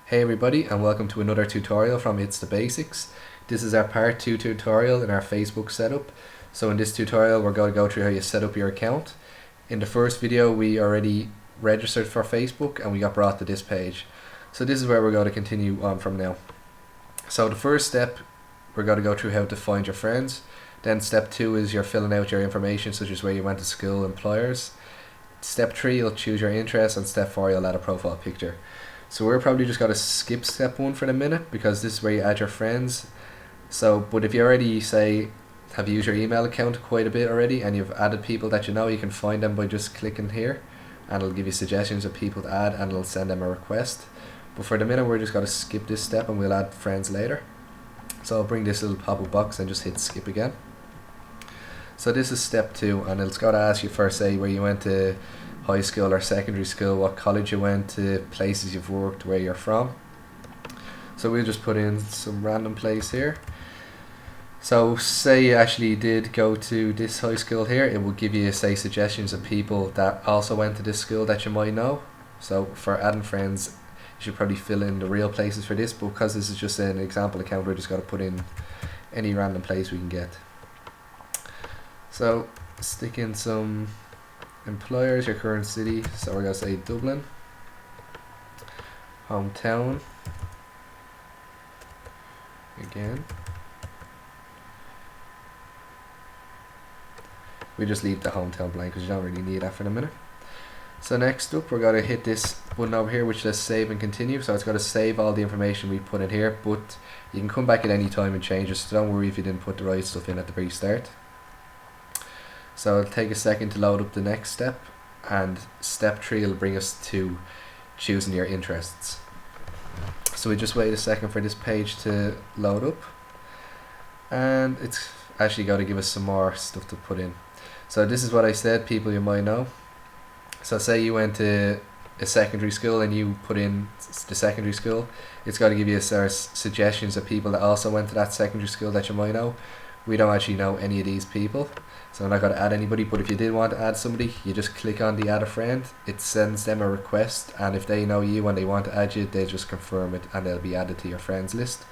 Hey everybody, and welcome to another tutorial from It's the Basics. This is our part 2 tutorial in our Facebook setup. So in this tutorial we're going to go through how you set up your account. In the first video we already registered for Facebook and we got brought to this page. So this is where we're going to continue on from now. So the first step, we're going to go through how to find your friends. Then step 2 is you're filling out your information, such as where you went to school, employers. Step 3 you'll choose your interests, and step 4 you'll add a profile picture. So we're probably just going to skip step 1 for the minute because this is where you add your friends. But if you already have used your email account quite a bit already and you've added people that you know, you can find them by just clicking here and it'll give you suggestions of people to add and it'll send them a request. But for the minute we're just going to skip this step and we'll add friends later. So I'll bring this little pop-up box and just hit skip again. So this is step 2 and it's going to ask you first, say, where you went to high school or secondary school, what college you went to, places you've worked, where you're from. So we'll just put in some random place here. So say you actually did go to this high school here, it will give you, say, suggestions of people that also went to this school that you might know. So for adding friends, you should probably fill in the real places for this, but because this is just an example account, we're just going to put in any random place we can get. So stick in some employers, your current city, so we're going to say Dublin, hometown, again, we just leave the hometown blank because you don't really need that for the minute. So next up we're going to hit this button over here which says save and continue. So it's going to save all the information we put in here, but you can come back at any time and change it, so don't worry if you didn't put the right stuff in at the very start. So it'll take a second to load up the next step, and step 3 will bring us to choosing your interests. So we just wait a second for this page to load up, and it's actually got to give us some more stuff to put in. So this is what I said, people you might know. So say you went to a secondary school and you put in the secondary school, it's got to give you suggestions of people that also went to that secondary school that you might know. We don't actually know any of these people, so I'm not going to add anybody, but if you did want to add somebody, you just click on the add a friend, it sends them a request, and if they know you and they want to add you, they just confirm it and they'll be added to your friends list.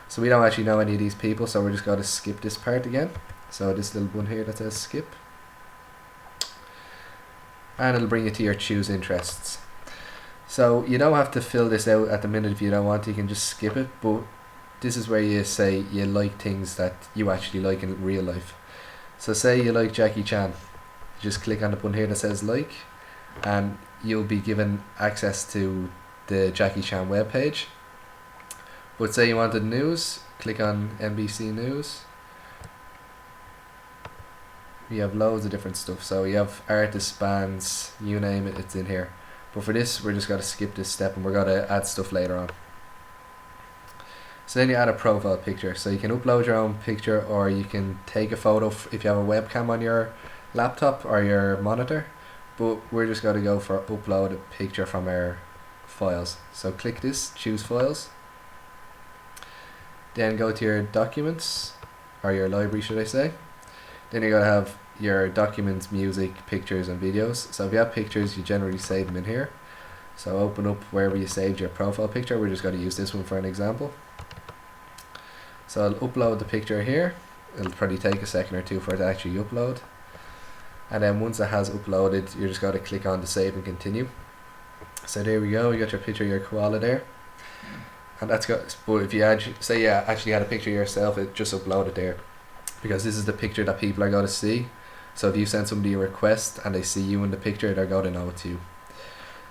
So we don't actually know any of these people, so we're just going to skip this part again. So this little one here that says skip, and it'll bring you to your choose interests. So you don't have to fill this out at the minute if you don't want to, you can just skip it, but this is where you say you like things that you actually like in real life. So say you like Jackie Chan, you just click on the button here that says like, and you'll be given access to the Jackie Chan webpage. But say you wanted news, click on NBC News. We have loads of different stuff, so you have artists, bands, you name it, it's in here. But for this we're just going to skip this step and we're going to add stuff later on. So then you add a profile picture, so you can upload your own picture or you can take a photo if you have a webcam on your laptop or your monitor, but we're just going to go for upload a picture from our files. So click this, choose files, then go to your documents, or your library should I say. Then you're going to have your documents, music, pictures and videos. So if you have pictures, you generally save them in here. So open up wherever you saved your profile picture, we're just going to use this one for an example. So I'll upload the picture here, it'll probably take a second or two for it to actually upload, and then once it has uploaded you're just going to click on the save and continue. So there we go, you got your picture of your koala there, and that's got, but if you say you actually had a picture of yourself, it just uploaded there because this is the picture that people are going to see. So if you send somebody a request and they see you in the picture, they're going to know it's you.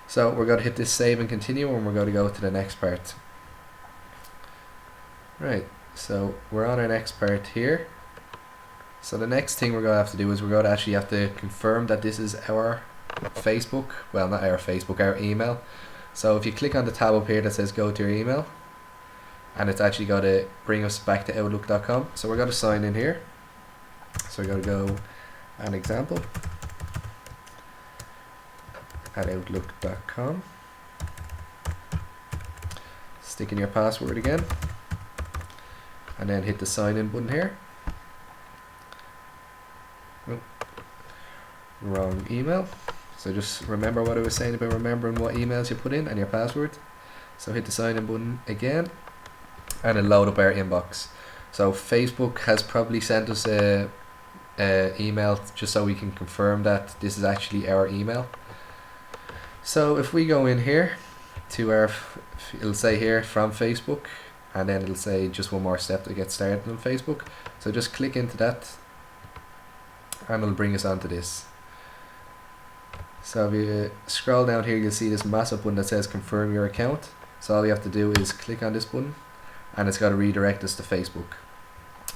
So we're going to hit this save and continue and we're going to go to the next part. Right. So we're on our next part here. So the next thing we're going to have to do is we're going to actually have to confirm that this is our Facebook, well not our Facebook, our email. So if you click on the tab up here that says go to your email, and it's actually going to bring us back to outlook.com. So we're going to sign in here. So we're going to go an example at outlook.com, stick in your password again, and then hit the sign in button here. Oh, wrong email. So just remember what I was saying about remembering what emails you put in and your password. So hit the sign in button again, and it'll load up our inbox. So Facebook has probably sent us a email just so we can confirm that this is actually our email. So if we go in here to our, it'll say here from Facebook, and then it'll say just one more step to get started on Facebook. So just click into that and it'll bring us onto this. So if you scroll down here, you'll see this massive button that says confirm your account. So all you have to do is click on this button and it's got to redirect us to Facebook.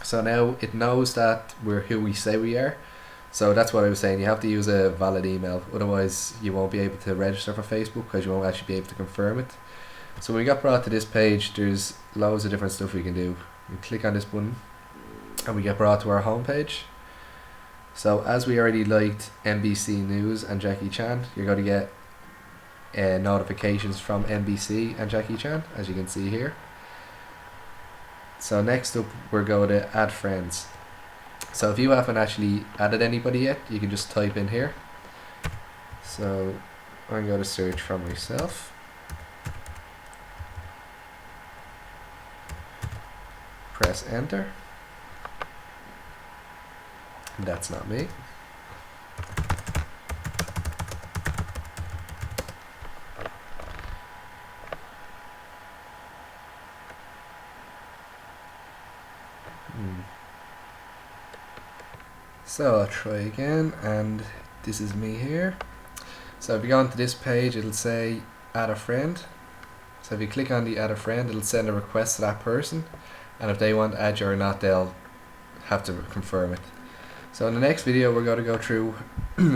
So now it knows that we're who we say we are. So that's what I was saying, you have to use a valid email, otherwise you won't be able to register for Facebook because you won't actually be able to confirm it. So when we got brought to this page, there's loads of different stuff we can do. We click on this button and we get brought to our home page. So as we already liked NBC News and Jackie Chan, you're going to get notifications from NBC and Jackie Chan, as you can see here. So next up we're going to add friends. So if you haven't actually added anybody yet, you can just type in here. So I'm going to search for myself. Press enter. That's not me. So I'll try again, and this is me here. So if you go onto this page, it'll say add a friend. So if you click on the add a friend, it'll send a request to that person, and if they want to add you or not, they'll have to confirm it. So in the next video we're going to go through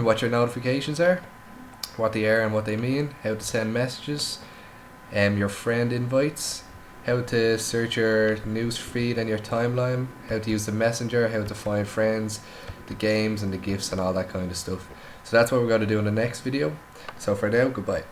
what your notifications are, what they are and what they mean, how to send messages, your friend invites, how to search your news feed and your timeline, how to use the messenger, how to find friends, the games and the gifts and all that kind of stuff. So that's what we're going to do in the next video. So for now, goodbye.